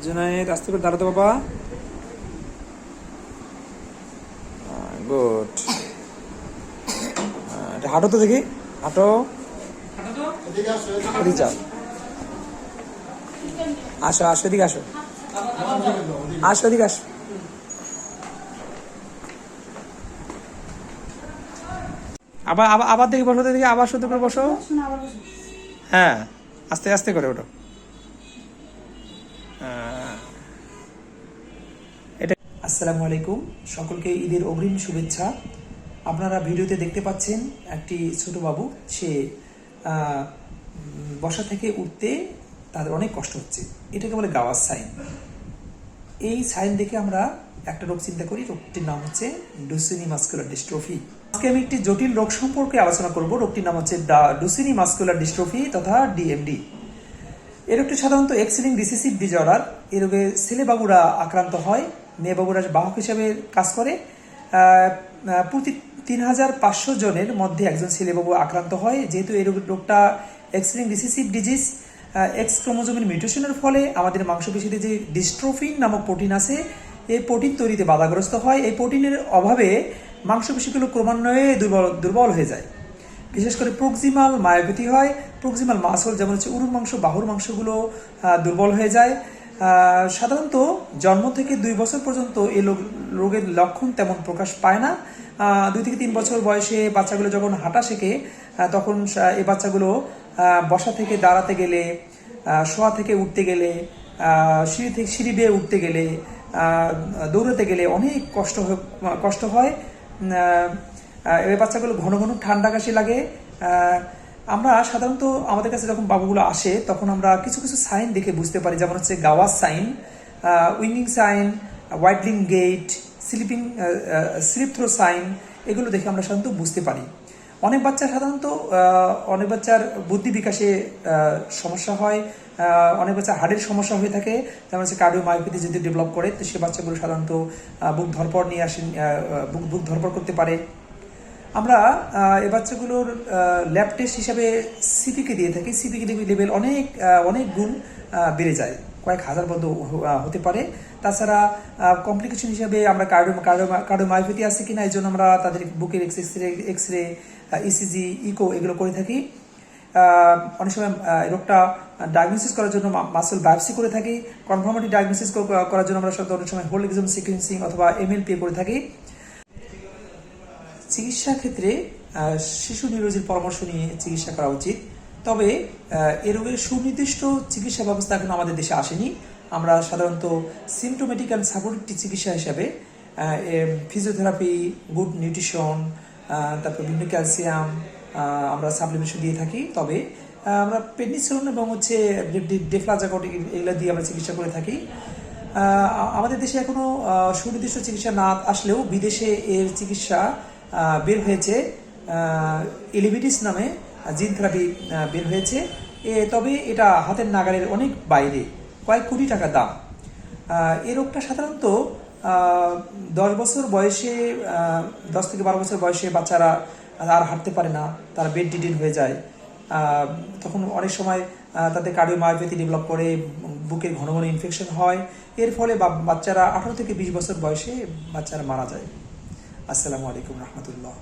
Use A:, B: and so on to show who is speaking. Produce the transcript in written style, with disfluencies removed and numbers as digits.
A: জুনায়েদ আস্তে করে দাঁড়াতে বাবা। গুড। হাঁটো তো দেখি, হাঁটো। যাও, আসো আসো, এদিকে আসো, আসো এদিকে আসো। আবার আবার আবার দেখি বসো, দেখি আবার সুন্দর করে বসো। হ্যাঁ, আস্তে আস্তে করে ওঠো। এটা আসসালামু আলাইকুম, সকলকে ঈদের অগ্রিম শুভেচ্ছা। আপনারা ভিডিওতে দেখতে পাচ্ছেন একটি ছোট বাবু, সে বসা থেকে উঠতে তাদের অনেক কষ্ট হচ্ছে। এটাকে বলে গাওয়ার সাইন। এই সাইন দেখে আমরা একটা রোগ চিন্তা করি, রোগটির নাম হচ্ছে ডুচেনি মাস্কুলার ডিস্ট্রফি। আজকে আমি একটি জটিল রোগ সম্পর্কে আলোচনা করব। রোগটির নাম হচ্ছে ডুচেনি মাস্কুলার ডিস্ট্রফি তথা ডিএমডি। এই রোগটি সাধারণত এক্স লিঙ্কড রিসেসিভ ডিজঅর্ডার। এই রোগে ছেলে বাবুরা আক্রান্ত হয়, মেয়ে বাবুরা বাহক হিসেবে কাজ করে। প্রতি ৩৫০০ জনের মধ্যে একজন ছেলে বাবু আক্রান্ত হয়। যেহেতু এই রোগটা x linked recessive disease, x ক্রোমোজোমের মিউটেশনের ফলে আমাদের মাংসপেশিতে যে ডিস্ট্রোফিন নামক প্রোটিন আছে, এই প্রোটিন তৈরিতে বাধাগ্রস্ত হয়। এই প্রোটিনের অভাবে মাংসপেশিগুলো ক্রমান্বয়ে দুর্বল হয়ে যায়। বিশেষ করে প্রক্সিমাল মায়োপ্যাথি হয়। প্রক্সিমাল মাসল যেমন হচ্ছে উরুর মাংস, বাহুর মাংসগুলো দুর্বল হয়ে যায়। সাধারণত জন্ম থেকে 2 বছর পর্যন্ত এই রোগের লক্ষণ তেমন প্রকাশ পায় না। 2 থেকে 3 বছর বয়সে বাচ্চাগুলো যখন হাঁটা শেখে, তখন এই বাচ্চাগুলো বসা থেকে দাঁড়াতে গেলে, শোয়া থেকে উঠতে গেলে, সিঁড়ি বেয়ে উঠতে গেলে, দৌড়াতে গেলে অনেক কষ্ট হয়। এই বাচ্চাগুলো ঘন ঘন ঠান্ডা কাশি লাগে। আমরা সাধারণত আমাদের কাছে যখন বাবুগুলো আসে, তখন আমরা কিছু কিছু সাইন দেখে বুঝতে পারি, যেমন হচ্ছে Gowers sign, winging sign, waddling gait, slip through sign. এগুলো দেখে আমরা সাধারণত বুঝতে পারি। অনেক বাচ্চার বুদ্ধি বিকাশে সমস্যা হয়, অনেক বাচ্চা হাড়ের সমস্যা হয়ে থাকে, যেমন হচ্ছে কার্ডিওমায়োপ্যাথি যদি ডেভেলপ করে, তো সে বাচ্চাগুলো সাধারণত বুক ধরপড় করতে পারে। আমরা এই বাচ্চাগুলোর ল্যাব টেস্ট হিসাবে সিপিকে দিয়ে থাকি। সিপিকে লেভেল অনেক গুণ বেড়ে যায়, কয়েক হাজার পর্যন্ত হতে পারে। তাছাড়া কমপ্লিকেশন হিসাবে আমরা কার্ডিওমায়োপ্যাথি আছে কিনা, এই জন্য আমরা তাদের বুকের এক্স-রে, ইসিজি, ইকো এগুলো করে থাকি। অনেক সময় রোগটা ডায়াগনোসিস করার জন্য মাসল বায়োপসি করে থাকি। কনফার্মেটিভ ডায়াগনোসিস করার জন্য আমরা সাধারণত অনেক সময় হোল এক্সোম সিকোয়েন্সিং অথবা এমএলপি করে থাকি। চিকিৎসা ক্ষেত্রে শিশু নিউরোলজির পরামর্শ নিয়ে চিকিৎসা করা উচিত। তবে এ রোগের সুনির্দিষ্ট চিকিৎসা ব্যবস্থা এখন আমাদের দেশে আসেনি। আমরা সাধারণত সিমটোমেটিক অ্যান্ড সাপোর্টিভ চিকিৎসা হিসাবে ফিজিওথেরাপি, গুড নিউট্রিশন, তারপর বিভিন্ন ক্যালসিয়াম আমরা সাপ্লিমেন্টেশন দিয়ে থাকি। তবে আমরা পেনিসিলিন এবং হচ্ছে ডেফ্লাজাকট এগুলো দিয়ে আমরা চিকিৎসা করে থাকি। আমাদের দেশে এখনো সুনির্দিষ্ট চিকিৎসা না আসলেও বিদেশে এর চিকিৎসা বের হয়েছে। এলিভিটিস নামে জিন থেরাপি বের হয়েছে। তবে এটা হাতের নাগালের অনেক বাইরে, কয়েক কোটি টাকা দাম। এই রোগটা সাধারণত 10 বছর বয়সে, 10 থেকে 12 বছর বয়সে বাচ্চারা আর হাঁটতে পারে না, তারা বেড রিডেন হয়ে যায়। তখন অনেক সময় তাদের কার্ডিওমায়োপ্যাথি ডেভেলপ করে, বুকের ঘন ঘন ইনফেকশন হয়। এর ফলে বাচ্চারা 18 থেকে 20 বছর বয়সে বাচ্চারা মারা যায়। আসসালামু আলাইকুম রহমতুল্লাহ।